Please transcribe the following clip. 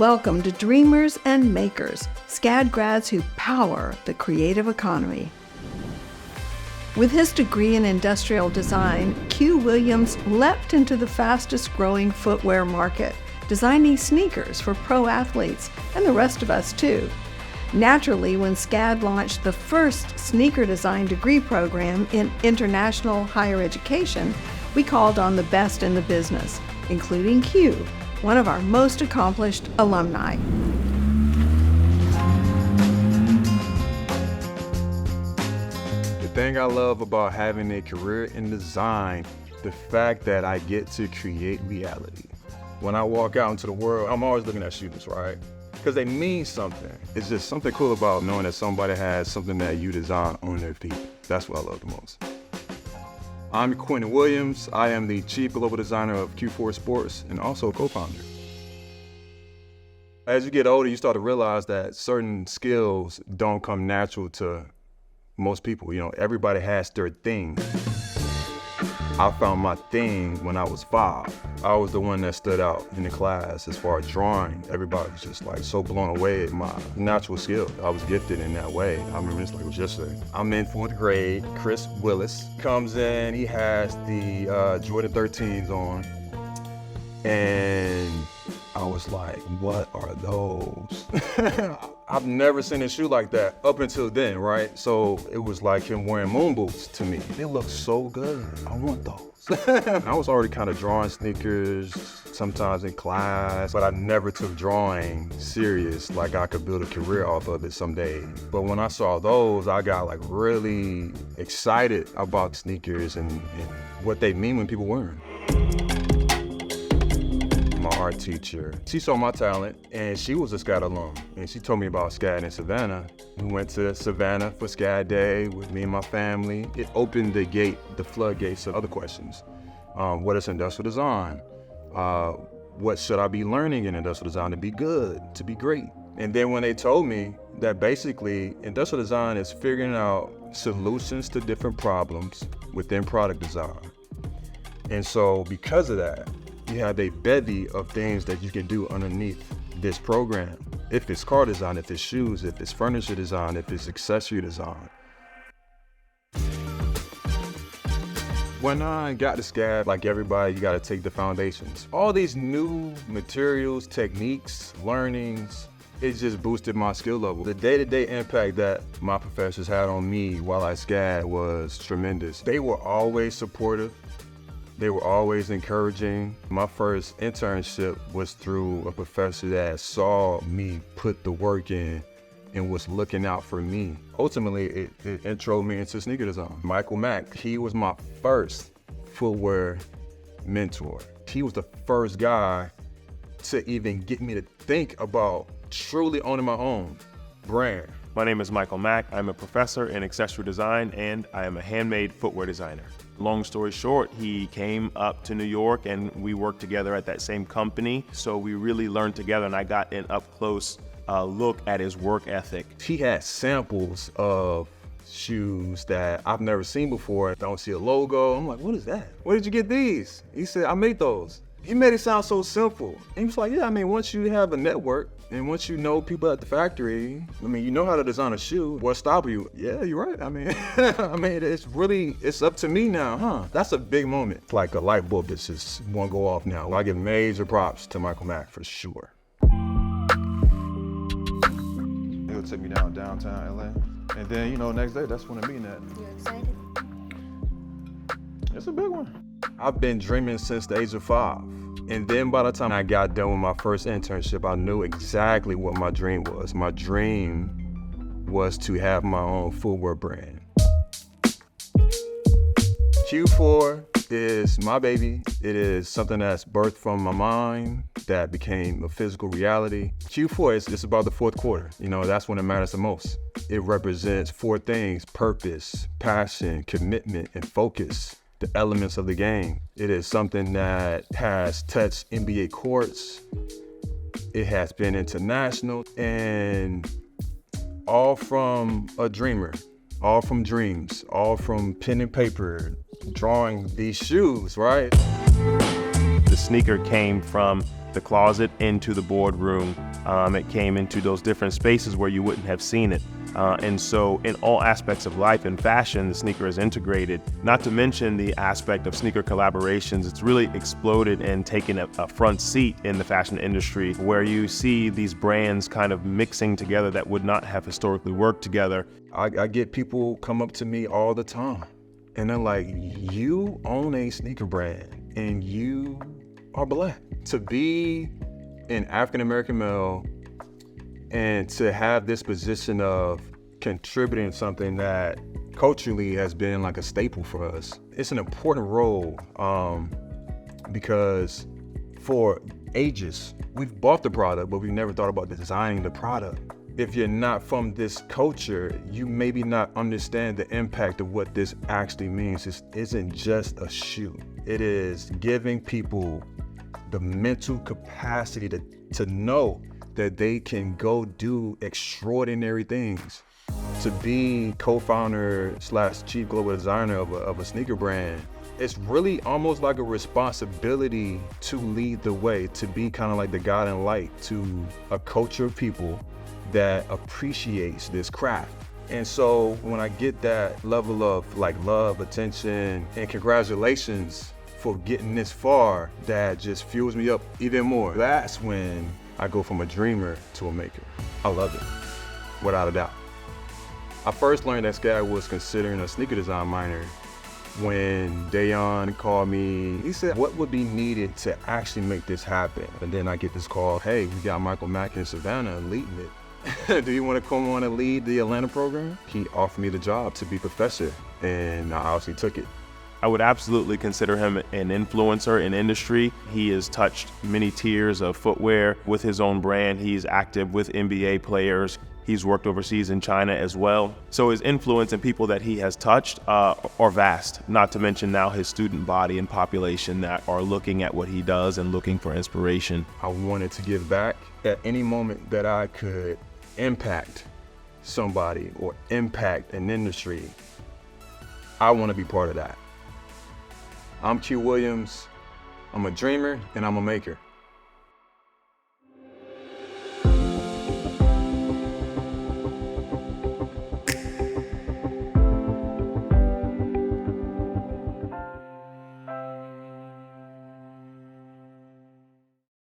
Welcome to Dreamers and Makers, SCAD grads who power the creative economy. With his degree in industrial design, Q Williams leapt into the fastest growing footwear market, designing sneakers for pro athletes and the rest of us too. Naturally, when SCAD launched the first sneaker design degree program in international higher education, we called on the best in the business, including Q, one of our most accomplished alumni. The thing I love about having a career in design, the fact that I get to create reality. When I walk out into the world, I'm always looking at shoes, right? Because they mean something. It's just something cool about knowing that somebody has something that you design on their feet. That's what I love the most. I'm Quintin Williams. I am the Chief Global Designer of Q4 Sports and also a co-founder. As you get older, you start to realize that certain skills don't come natural to most people. You know, everybody has their thing. I found my thing when I was 5. I was the one that stood out in the class as far as drawing. Everybody was just like so blown away at my natural skill. I was gifted in that way. I remember this like it was yesterday. I'm in 4th grade. Chris Willis comes in. He has the Jordan 13s on. And I was like, what are those? I've never seen a shoe like that up until then, right? So it was like him wearing moon boots to me. They look so good. I want those. I was already kind of drawing sneakers, sometimes in class, but I never took drawing serious, like I could build a career off of it someday. But when I saw those, I got like really excited about sneakers and what they mean when people wear them. My art teacher, she saw my talent and she was a SCAD alum. And she told me about SCAD in Savannah. We went to Savannah for SCAD Day with me and my family. It opened the floodgates of other questions. What is industrial design? What should I be learning in industrial design to be good, to be great? And then when they told me that basically industrial design is figuring out solutions to different problems within product design. And so because of that, you have a bevy of things that you can do underneath this program. If it's car design, if it's shoes, if it's furniture design, if it's accessory design. When I got to SCAD, like everybody, you gotta take the foundations. All these new materials, techniques, learnings, it just boosted my skill level. The day-to-day impact that my professors had on me while I SCAD was tremendous. They were always supportive. They were always encouraging. My first internship was through a professor that saw me put the work in and was looking out for me. Ultimately, it intro me into sneaker design. Michael Mack, he was my first footwear mentor. He was the first guy to even get me to think about truly owning my own brand. My name is Michael Mack. I'm a professor in accessory design and I am a handmade footwear designer. Long story short, he came up to New York and we worked together at that same company. So we really learned together and I got an up close look at his work ethic. He had samples of shoes that I've never seen before. I don't see a logo. I'm like, what is that? Where did you get these? He said, I made those. He made it sound so simple. And he was like, yeah, I mean, once you have a network and once you know people at the factory, I mean, you know how to design a shoe. What stop you? Yeah, you're right. I mean, it's up to me now, huh? That's a big moment. It's like a light bulb that just won't go off now. I give major props to Michael Mack for sure. He'll take me downtown LA. And then, next day, that's when I'm meeting at. You excited? It's a big one. I've been dreaming since the age of 5. And then by the time I got done with my first internship, I knew exactly what my dream was. My dream was to have my own footwear brand. Q4 is my baby. It is something that's birthed from my mind that became a physical reality. Q4 is about the 4th quarter. That's when it matters the most. It represents 4 things: purpose, passion, commitment, and focus. The elements of the game. It is something that has touched NBA courts. It has been international, and all from a dreamer, all from dreams, all from pen and paper, drawing these shoes, right? The sneaker came from the closet into the boardroom. It came into those different spaces where you wouldn't have seen it. And so in all aspects of life and fashion, the sneaker is integrated. Not to mention the aspect of sneaker collaborations. It's really exploded and taken a front seat in the fashion industry, where you see these brands kind of mixing together that would not have historically worked together. I get people come up to me all the time and they're like, you own a sneaker brand and you are Black. To be an African-American male and to have this position of contributing something that culturally has been like a staple for us, it's an important role because for ages, we've bought the product, but we've never thought about designing the product. If you're not from this culture, you maybe not understand the impact of what this actually means. This isn't just a shoe. It is giving people the mental capacity to know that they can go do extraordinary things. To be co-founder / chief global designer of a sneaker brand, it's really almost like a responsibility to lead the way, to be kind of like the guiding light to a culture of people that appreciates this craft. And so when I get that level of like love, attention, and congratulations for getting this far, that just fuels me up even more. That's when I go from a dreamer to a maker. I love it, without a doubt. I first learned that SCAD was considering a sneaker design minor when Dayon called me. He said, what would be needed to actually make this happen? And then I get this call, hey, we got Michael Mack in Savannah leading it. Do you want to come on and lead the Atlanta program? He offered me the job to be professor, and I obviously took it. I would absolutely consider him an influencer in industry. He has touched many tiers of footwear with his own brand. He's active with NBA players. He's worked overseas in China as well. So his influence and people that he has touched are vast, not to mention now his student body and population that are looking at what he does and looking for inspiration. I wanted to give back at any moment that I could impact somebody or impact an industry. I want to be part of that. I'm Q Williams, I'm a dreamer and I'm a maker.